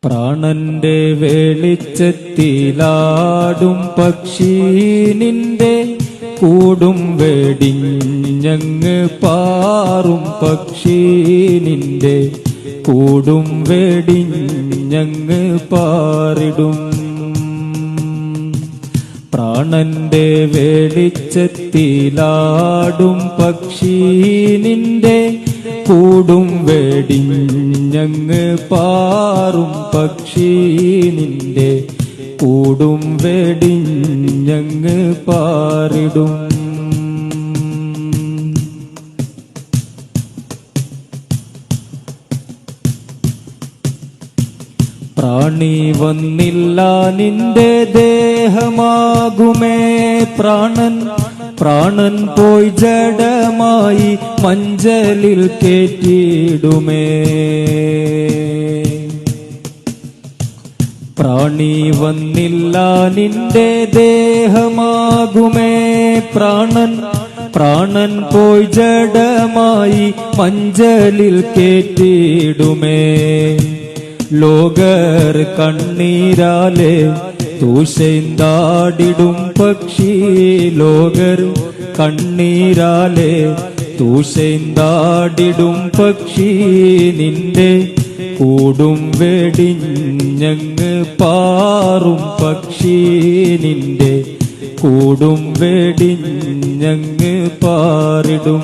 പ്രാണന്റെ വെളിച്ചത്തിലാടും പക്ഷി നിന്റെ കൂടും വെടിഞ്ഞങ്ങ് പാറും പക്ഷി നിന്റെ കൂടും വെടിഞ്ഞങ്ങ് പാറിടും. പ്രാണന്റെ വെളിച്ചത്തിലാടും പക്ഷി നിന്റെ കൂടും വെടിഞ്ഞങ്ങ് പാറും പക്ഷി നിന്റെ കൂടും വെടിഞ്ഞങ്ങ് പാറിടും. പ്രാണി വന്നില്ല നിന്റെ ദേഹമാകുമേ പ്രാണൻ, പ്രാണൻ പോയി ജഡമായി മഞ്ചലിൽ കേറ്റിടുമേ. പ്രാണി വന്നില്ല നിന്റെ ദേഹമാകുമേ പ്രാണൻ, പ്രാണൻ പോയി ജഡമായി മഞ്ചലിൽ കേറ്റിടുമേ. ലോകർ കണ്ണീരാലെ തൂശൈന്താടിടും പക്ഷി, ലോകർ കണ്ണീരാലെ തൂശൈന്താടിടും പക്ഷി നിന്റെ കൂടും വെടിഞ്ഞങ്ങ് പാറും പക്ഷി നിന്റെ കൂടും വെടിഞ്ഞങ്ങ് പാറിടും.